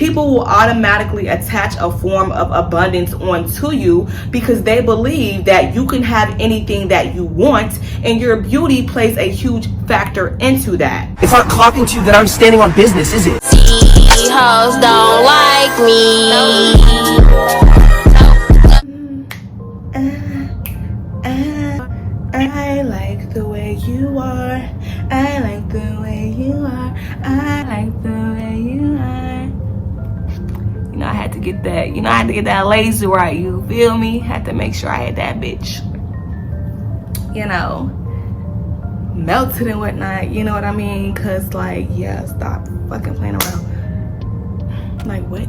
people will automatically attach a form of abundance onto you because they believe that you can have anything that you want, and your beauty plays a huge factor into that. It's not clocking to you that I'm standing on business, is it? Hoes don't like me. I like the way you are. I like the way you are. I like the way you are. You know, I had to get that. You know, I had to get that lazy right. You feel me? Had to make sure I had that bitch, you know, melted and whatnot. You know what I mean? Cause like, yeah, stop fucking playing around. Like what?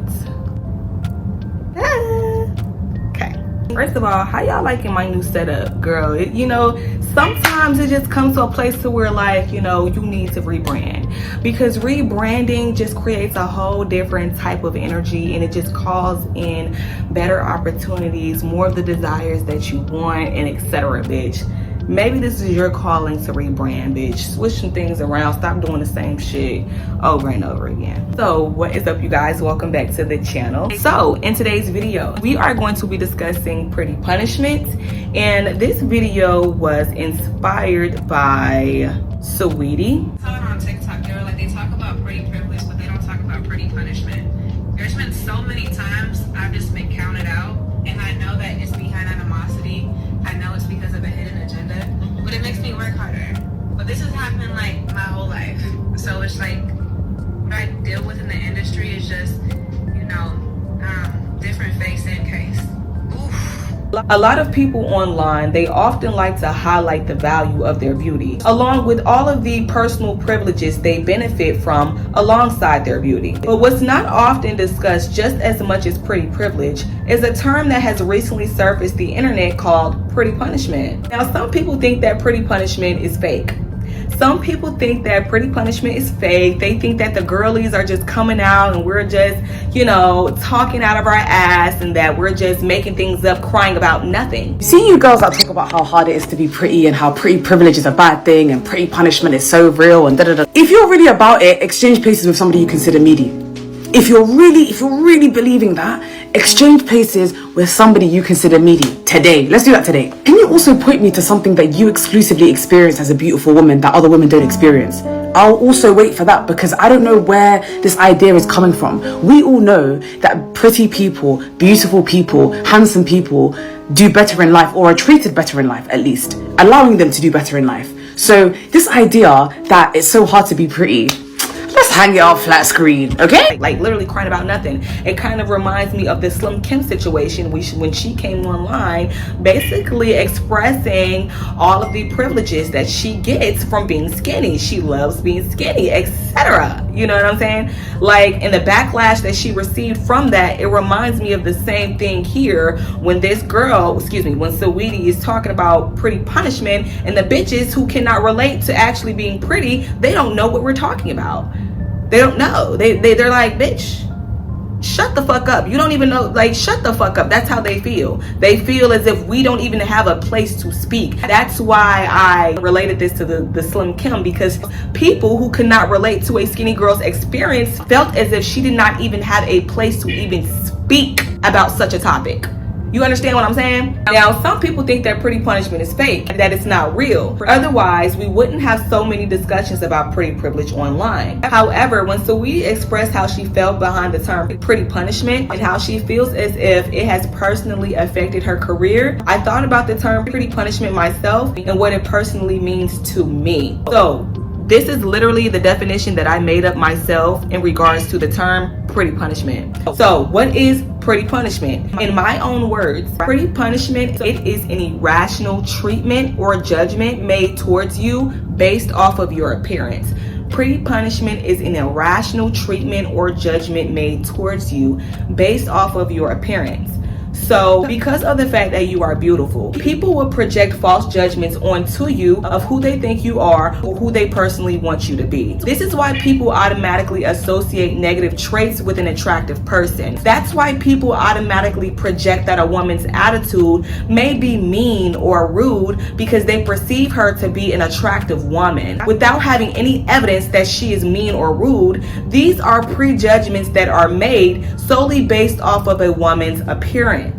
Okay. First of all, how y'all liking my new setup, girl? You know, sometimes it just comes to a place to where, like, you know, you need to rebrand, because rebranding just creates a whole different type of energy, and it just calls in better opportunities, more of the desires that you want, and etc. bitch. Maybe this is your calling to rebrand, bitch. Switch some things around. Stop doing the same shit over and over again. So what is up, you guys? Welcome back to the channel. So in today's video, we are going to be discussing pretty punishment. And this video was inspired by Saweetie. On TikTok, they talk about pretty privilege, but they don't talk about pretty punishment. There's been so many times I've just been counted out, and I know that it's behind animosity. I know it's because of a hidden agenda, but it makes me work harder. But this has happened like my whole life. So it's like what I deal with in the industry is just, you know, different face and case. A lot of people online, they often like to highlight the value of their beauty, along with all of the personal privileges they benefit from alongside their beauty. But what's not often discussed just as much as pretty privilege is a term that has recently surfaced the internet called pretty punishment. Now, some people think that pretty punishment is fake. Some people think that pretty punishment is fake. They think that the girlies are just coming out and we're just, you know, talking out of our ass, and that we're just making things up, crying about nothing. You see you girls that talk about how hard it is to be pretty and how pretty privilege is a bad thing and pretty punishment is so real and da-da-da. If you're really about it, exchange places with somebody you consider meaty. If you're really believing that, exchange places with somebody you consider meaty today. Let's do that today. Can you also point me to something that you exclusively experience as a beautiful woman that other women don't experience? I'll also wait for that, because I don't know where this idea is coming from. We all know that pretty people, beautiful people, handsome people do better in life, or are treated better in life, at least, allowing them to do better in life. So this idea that it's so hard to be pretty, let's hang it off flat screen, okay? Like literally crying about nothing. It kind of reminds me of the Slim Kim situation when she came online, basically expressing all of the privileges that she gets from being skinny. She loves being skinny, etc. You know what I'm saying? Like, in the backlash that she received from that, it reminds me of the same thing here when this girl, when Saweetie is talking about pretty punishment, and the bitches who cannot relate to actually being pretty, they don't know what we're talking about. They don't know. They're like, bitch, shut the fuck up. You don't even know, like, shut the fuck up. That's how they feel. They feel as if we don't even have a place to speak. That's why I related this to the Slim Kim, because people who could not relate to a skinny girl's experience felt as if she did not even have a place to even speak about such a topic. You understand what I'm saying? Now, some people think that pretty punishment is fake, that it's not real. Otherwise, we wouldn't have so many discussions about pretty privilege online. However, when Saweetie expressed how she felt behind the term pretty punishment and how she feels as if it has personally affected her career, I thought about the term pretty punishment myself and what it personally means to me. So, this is literally the definition that I made up myself in regards to the term pretty punishment. So what is pretty punishment? In my own words, pretty punishment, it is an irrational treatment or judgment made towards you based off of your appearance. Pretty punishment is an irrational treatment or judgment made towards you based off of your appearance. So, because of the fact that you are beautiful, people will project false judgments onto you of who they think you are or who they personally want you to be. This is why people automatically associate negative traits with an attractive person. That's why people automatically project that a woman's attitude may be mean or rude because they perceive her to be an attractive woman. Without having any evidence that she is mean or rude, these are prejudgments that are made solely based off of a woman's appearance.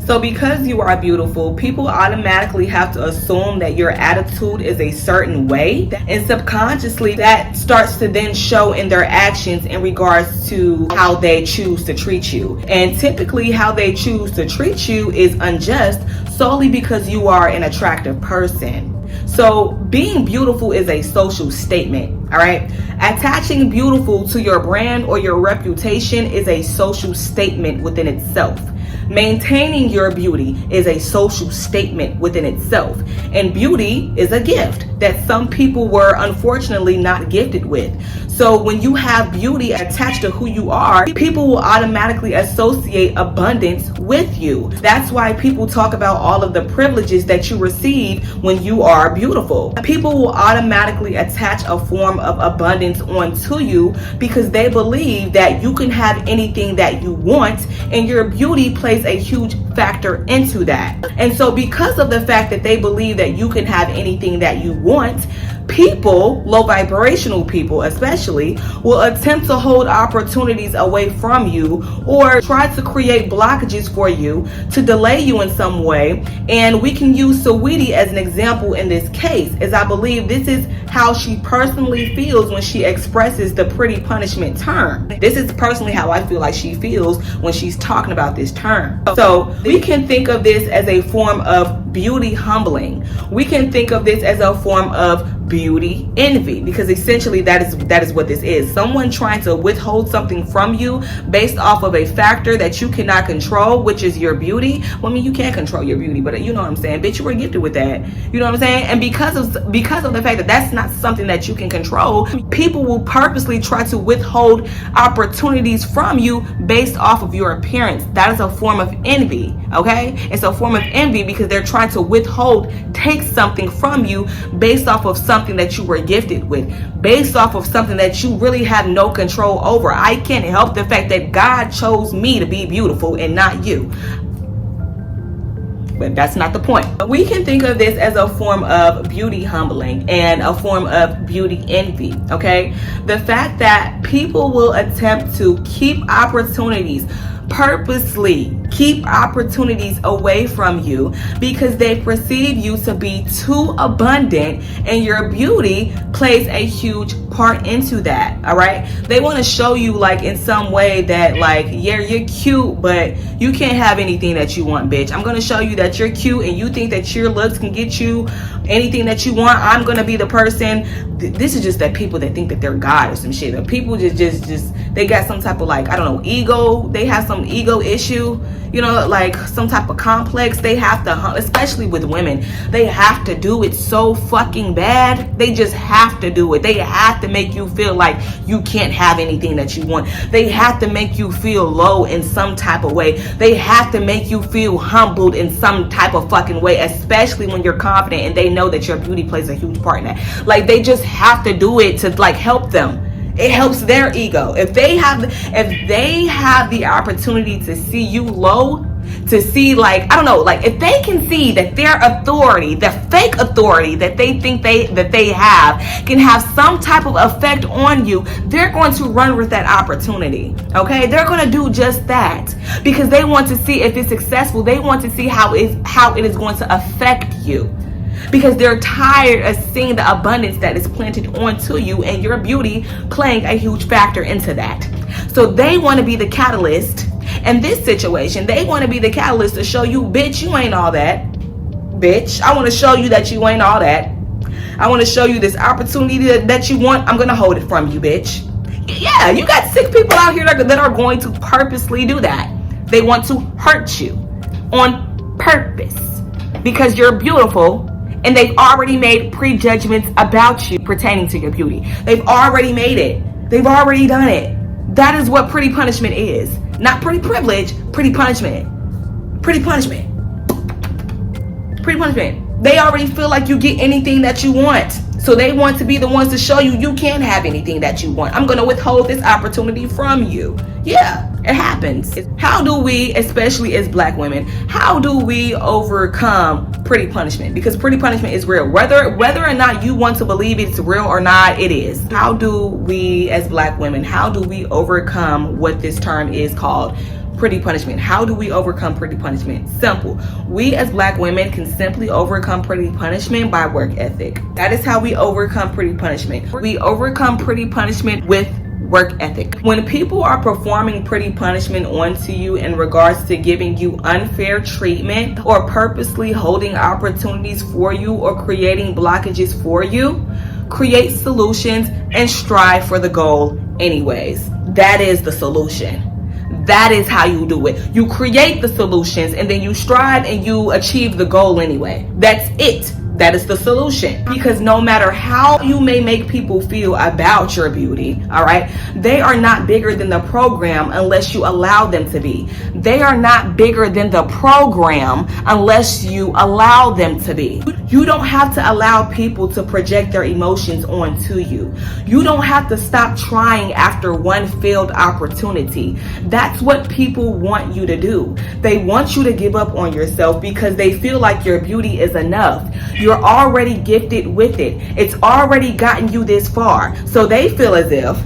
So because you are beautiful, people automatically have to assume that your attitude is a certain way, and subconsciously that starts to then show in their actions in regards to how they choose to treat you. And typically how they choose to treat you is unjust solely because you are an attractive person. So being beautiful is a social statement, all right? Attaching beautiful to your brand or your reputation is a social statement within itself. Maintaining your beauty is a social statement within itself. And beauty is a gift that some people were unfortunately not gifted with. So when you have beauty attached to who you are, people will automatically associate abundance with you. That's why people talk about all of the privileges that you receive when you are beautiful. People will automatically attach a form of abundance onto you because they believe that you can have anything that you want, and your beauty plays a huge factor into that. And so because of the fact that they believe that you can have anything that you want, people, low vibrational people especially, will attempt to hold opportunities away from you or try to create blockages for you to delay you in some way. And we can use Saweetie as an example in this case, as I believe this is how she personally feels when she expresses the pretty punishment term. This is personally how I feel like she feels when she's talking about this term. So we can think of this as a form of beauty humbling. We can think of this as a form of beauty envy, because essentially that is what this is. Someone trying to withhold something from you based off of a factor that you cannot control, which is your beauty. Well, I mean, you can't control your beauty, but you know what I'm saying, bitch, you were gifted with that. You know what I'm saying? And because of the fact that that's not something that you can control, people will purposely try to withhold opportunities from you based off of your appearance. That is a form of envy. Okay, it's a form of envy because they're trying to take something from you based off of something that you were gifted with, based off of something that you really have no control over. I can't help the fact that God chose me to be beautiful and not you. But that's not the point. We can think of this as a form of beauty humbling and a form of beauty envy, okay? The fact that people will attempt to purposely keep opportunities away from you because they perceive you to be too abundant, and your beauty plays a huge part into that. All right, they want to show you like in some way that like, yeah, you're cute, but you can't have anything that you want, bitch. I'm going to show you that you're cute and you think that your looks can get you anything that you want. I'm going to be the person. This is just that people that think that they're God or some shit. Or people just they got some type of like, I don't know, ego. They have some ego issue, you know, like some type of complex. They have to, especially with women, they have to do it so fucking bad. They just have to do it. They have to make you feel like you can't have anything that you want. They have to make you feel low in some type of way. They have to make you feel humbled in some type of fucking way, especially when you're confident and they know that your beauty plays a huge part in that. Like, they just have to do it to like help them. It helps their ego. If they have the opportunity to see you low, to see like, I don't know, like if they can see that their authority, the fake authority that they think that they have can have some type of effect on you, they're going to run with that opportunity. Okay, they're going to do just that because they want to see if it's successful. They want to see how it is going to affect you, because they're tired of seeing the abundance that is planted onto you and your beauty playing a huge factor into that. So they want to be the catalyst in this situation. They want to be the catalyst to show you, bitch, you ain't all that. Bitch, I want to show you that you ain't all that. I want to show you this opportunity that you want. I'm going to hold it from you, bitch. Yeah, you got sick people out here that are going to purposely do that. They want to hurt you on purpose because you're beautiful. And they've already made prejudgments about you pertaining to your beauty. They've already made it. They've already done it. That is what pretty punishment is. Not pretty privilege, pretty punishment. Pretty punishment. Pretty punishment. They already feel like you get anything that you want. So they want to be the ones to show you you can't have anything that you want. I'm going to withhold this opportunity from you. Yeah, it happens. How do we, especially as black women, how do we overcome pretty punishment? Because pretty punishment is real. Whether or not you want to believe it's real or not, it is. How do we as black women, how do we overcome what this term is called? Pretty punishment. How do we overcome pretty punishment? Simple. We as black women can simply overcome pretty punishment by work ethic. That is how we overcome pretty punishment. We overcome pretty punishment with work ethic. When people are performing pretty punishment onto you in regards to giving you unfair treatment or purposely holding opportunities for you or creating blockages for you, create solutions and strive for the goal anyways. That is the solution. That is how you do it. You create the solutions and then you strive and you achieve the goal anyway. That's it. That is the solution. Because no matter how you may make people feel about your beauty, all right, they are not bigger than the program unless you allow them to be. They are not bigger than the program unless you allow them to be. You don't have to allow people to project their emotions onto you. You don't have to stop trying after one failed opportunity. That's what people want you to do. They want you to give up on yourself because they feel like your beauty is enough. You're already gifted with it. It's already gotten you this far. So they feel as if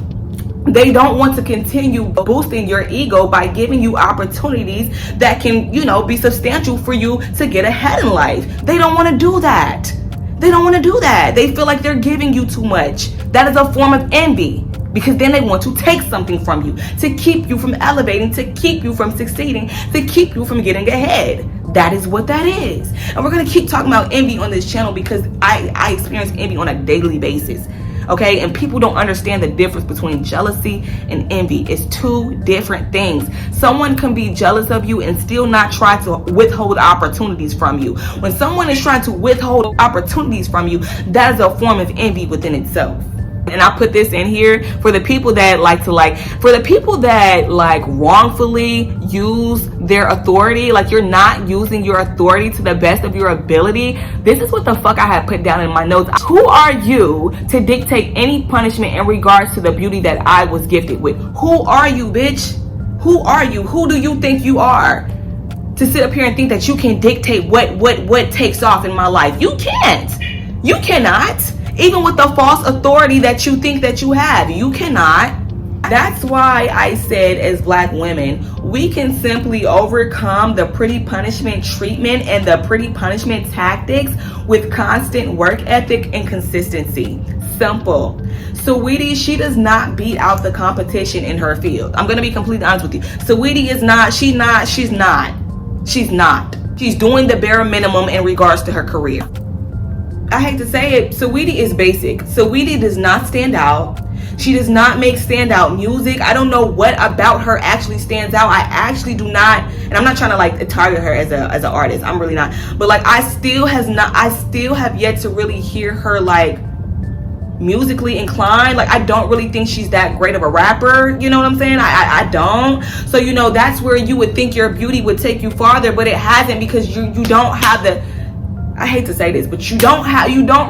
they don't want to continue boosting your ego by giving you opportunities that can, be substantial for you to get ahead in life. They don't want to do that. They don't want to do that. They feel like they're giving you too much. That is a form of envy. Because then they want to take something from you to keep you from elevating, to keep you from succeeding, to keep you from getting ahead. That is what that is. And we're going to keep talking about envy on this channel because I experience envy on a daily basis. Okay, and people don't understand the difference between jealousy and envy. It's two different things. Someone can be jealous of you and still not try to withhold opportunities from you. When someone is trying to withhold opportunities from you, that is a form of envy within itself. And I put this in here for the people that wrongfully use their authority, like you're not using your authority to the best of your ability. This is what the fuck I had put down in my notes. Who are you to dictate any punishment in regards to the beauty that I was gifted with? Who are you, bitch? Who are you? Who do you think you are to sit up here and think that you can dictate what takes off in my life? You can't. You cannot. Even with the false authority that you think that you have, you cannot. That's why I said as black women, we can simply overcome the pretty punishment treatment and the pretty punishment tactics with constant work ethic and consistency. Simple. Saweetie, she does not beat out the competition in her field. I'm going to be completely honest with you. Saweetie is not, she's not. She's doing the bare minimum in regards to her career. I hate to say it, Saweetie is basic. Saweetie does not stand out. She does not make standout music. I don't know what about her actually stands out. I actually do not, and I'm not trying to target her as an artist. I'm really not. But I still have yet to really hear her musically inclined. I don't really think she's that great of a rapper. You know what I'm saying? I don't. So that's where you would think your beauty would take you farther, but it hasn't because you don't have the, I hate to say this, but you don't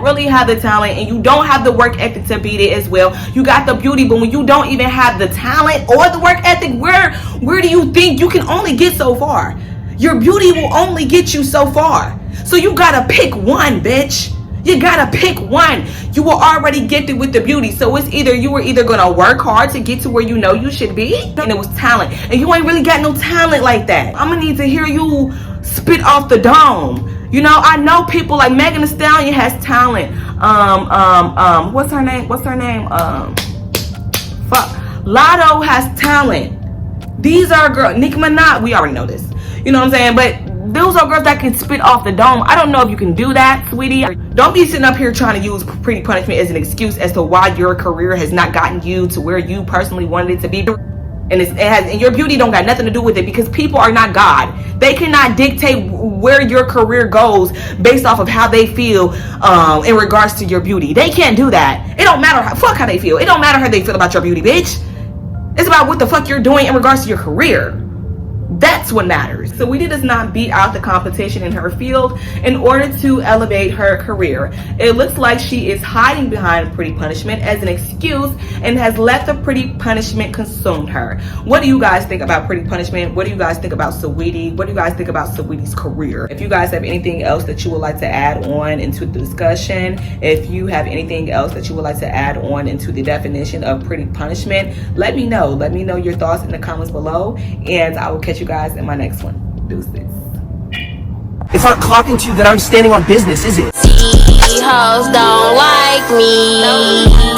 really have the talent and you don't have the work ethic to beat it as well. You got the beauty, but when you don't even have the talent or the work ethic, where do you think you can only get so far? Your beauty will only get you so far. So you gotta pick one, bitch. You gotta pick one. You were already gifted with the beauty. So it's either you were gonna work hard to get to where you know you should be, and it was talent. And you ain't really got no talent like that. I'm gonna need to hear you spit off the dome. I know people like Megan Thee Stallion has talent. What's her name? Lotto has talent. These are girls. Nicki Minaj, we already know this. You know what I'm saying? But those are girls that can spit off the dome. I don't know if you can do that, sweetie. Don't be sitting up here trying to use pretty punishment as an excuse as to why your career has not gotten you to where you personally wanted it to be. And your beauty don't got nothing to do with it because people are not God. They cannot dictate where your career goes based off of how they feel in regards to your beauty. They can't do that. It don't matter how they feel. It don't matter how they feel about your beauty, bitch. It's about what the fuck you're doing in regards to your career. That's what matters. Saweetie does not beat out the competition in her field in order to elevate her career. It looks like she is hiding behind pretty punishment as an excuse and has let the pretty punishment consume her. What do you guys think about pretty punishment? What do you guys think about Saweetie? What do you guys think about Saweetie's career? If you guys have anything else that you would like to add on into the discussion, if you have anything else that you would like to add on into the definition of pretty punishment, let me know. Let me know your thoughts in the comments below, and I will catch you guys in my next one. Deuces. It's not clocking to you that I'm standing on business, is it? See, hoes don't like me.